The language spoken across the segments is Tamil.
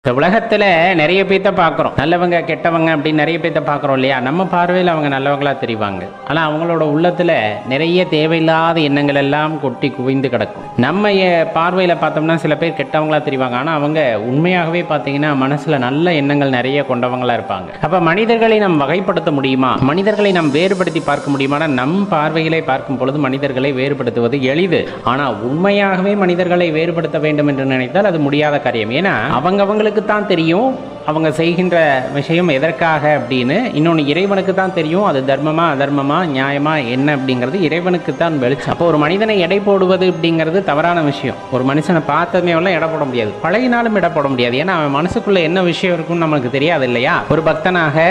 இந்த உலகத்தில் நிறைய பேர்த்த பார்க்குறோம், நல்லவங்க கெட்டவங்க அப்படின்னு நிறைய பேர்த்த பார்க்குறோம் இல்லையா? நம்ம பார்வையில் அவங்க நல்லவங்களா தெரிவாங்க. ஆனால் அவங்களோட உள்ளத்தில் நிறைய தேவையில்லாத எண்ணங்கள் எல்லாம் கொட்டி குவிந்து கிடக்கும். நம்ம பார்வையில் பார்த்தோம்னா சில பேர் கெட்டவங்களா தெரிவாங்க. ஆனால் அவங்க உண்மையாகவே பார்த்தீங்கன்னா மனசில் நல்ல எண்ணங்கள் நிறைய கொண்டவங்களா இருப்பாங்க. அப்போ மனிதர்களை நாம் வகைப்படுத்த முடியுமா? மனிதர்களை நாம் வேறுபடுத்தி பார்க்க முடியுமா? நம் பார்வைகளை பார்க்கும் பொழுது மனிதர்களை வேறுபடுத்துவது எளிது. ஆனால் உண்மையாகவே மனிதர்களை வேறுபடுத்த வேண்டும் என்று நினைத்தால் அது முடியாத காரியம். ஏன்னா அவங்களுக்கு தான் தெரியும் அவங்க செய்கின்ற விஷயம் எதற்காக அப்படின்னு. இன்னொன்று, இறைவனுக்கு தான் தெரியும் அது தர்மமா அதர்மமா நியாயமா என்ன அப்படிங்கிறது இறைவனுக்கு தான் வெளிச்சம். அப்போ ஒரு மனிதனை எடை போடுவது அப்படிங்கிறது தவறான விஷயம். ஒரு மனுஷனை பார்த்தமே எல்லாம் எடை போட முடியாது, பழகினாலும் எடை போட முடியாது. ஏன்னா அவன் மனசுக்குள்ள என்ன விஷயம் இருக்குன்னு நமக்கு தெரியாது இல்லையா? ஒரு பக்தனாக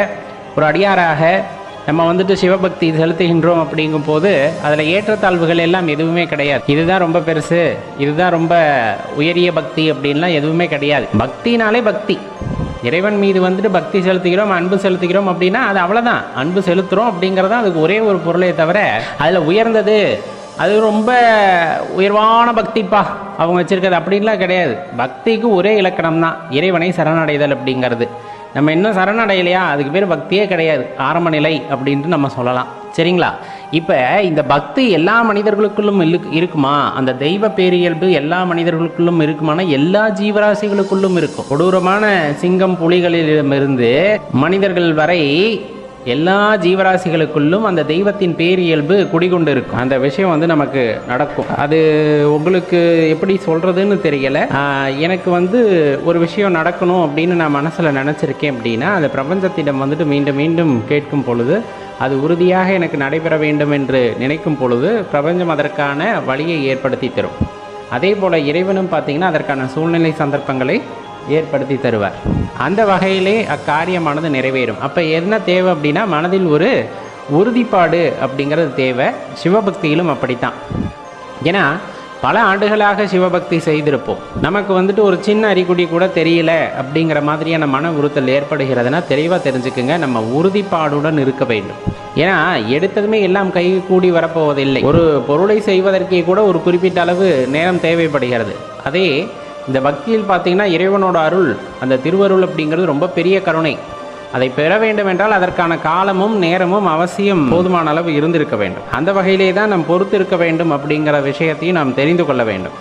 ஒரு அடியாராக நம்ம சிவபக்தி செலுத்துகின்றோம் அப்படிங்கும் போது அதில் ஏற்றத்தாழ்வுகள் எல்லாம் எதுவுமே கிடையாது. இதுதான் ரொம்ப பெருசு, இதுதான் ரொம்ப உயரிய பக்தி அப்படின்லாம் எதுவுமே கிடையாது. பக்தினாலே பக்தி, இறைவன் மீது பக்தி செலுத்துகிறோம், அன்பு செலுத்துகிறோம் அப்படின்னா அது அவ்வளோதான். அன்பு செலுத்துகிறோம் அப்படிங்கிறது தான் அதுக்கு ஒரே ஒரு பொருளே தவிர அதில் உயர்ந்தது அது ரொம்ப உயர்வான பக்திப்பா அவங்க வச்சுருக்கிறது அப்படின்லாம் கிடையாது. பக்திக்கு ஒரே இலக்கணம் தான், இறைவனை சரணடைதல் அப்படிங்கிறது. நம்ம இன்னும் சரணடையலையா, அதுக்கு பேர் பக்தியே கிடையாது, ஆரம்ப நிலை அப்படின்ட்டு நம்ம சொல்லலாம். சரிங்களா? இப்போ இந்த பக்தி எல்லா மனிதர்களுக்குள்ளும் இருக்குமா? அந்த தெய்வ பேரியல்பு எல்லா மனிதர்களுக்குள்ளும் இருக்குமானா எல்லா ஜீவராசிகளுக்குள்ளும் இருக்கும். கொடூரமான சிங்கம் புலிகளிடமிருந்து மனிதர்கள் வரை எல்லா ஜீவராசிகளுக்குள்ளும் அந்த தெய்வத்தின் பேரியல்பு குடிகொண்டு இருக்கும். அந்த விஷயம் நமக்கு நடக்கும். அது உங்களுக்கு எப்படி சொல்கிறதுன்னு தெரியலை. எனக்கு ஒரு விஷயம் நடக்கணும் அப்படின்னு நான் மனசில் நினச்சிருக்கேன் அப்படின்னா அது பிரபஞ்சத்திடம் மீண்டும் மீண்டும் கேட்கும் பொழுது, அது உறுதியாக எனக்கு நடைபெற வேண்டும் என்று நினைக்கும் பொழுது பிரபஞ்சம் அதற்கான வழியை ஏற்படுத்தி தரும். அதே போல் இறைவனும் பார்த்திங்கன்னா அதற்கான சூழ்நிலை சந்தர்ப்பங்களை ஏற்படுத்தி தருவார். அந்த வகையிலே அக்காரியமானது நிறைவேறும். அப்போ என்ன தேவை அப்படின்னா மனதில் ஒரு உறுதிப்பாடு அப்படிங்கிறது தேவை. சிவபக்தியிலும் அப்படித்தான். ஏன்னா பல ஆண்டுகளாக சிவபக்தி செய்திருப்போம், நமக்கு ஒரு சின்ன அறிகுறி கூட தெரியல அப்படிங்கிற மாதிரியான மன உறுத்தல் ஏற்படுகிறதுனா தெளிவாக தெரிஞ்சுக்குங்க, நம்ம உறுதிப்பாடுடன் இருக்க வேண்டும். ஏன்னா எடுத்ததுமே எல்லாம் கை கூடி வரப்போவதில்லை. ஒரு பொருளை செய்வதற்கே கூட ஒரு குறிப்பிட்ட அளவு நேரம் தேவைப்படுகிறது. அதே இந்த பக்தியில் பார்த்தீங்கன்னா இறைவனோட அருள், அந்த திருவருள் அப்படிங்கிறது ரொம்ப பெரிய கருணை. அதை பெற வேண்டும் என்றால் அதற்கான காலமும் நேரமும் அவசியம் போதுமான அளவு இருந்திருக்க வேண்டும். அந்த வகையிலே தான் நாம் பொறுத்து இருக்க வேண்டும் அப்படிங்கிற விஷயத்தையும் நாம் தெரிந்து கொள்ள வேண்டும்.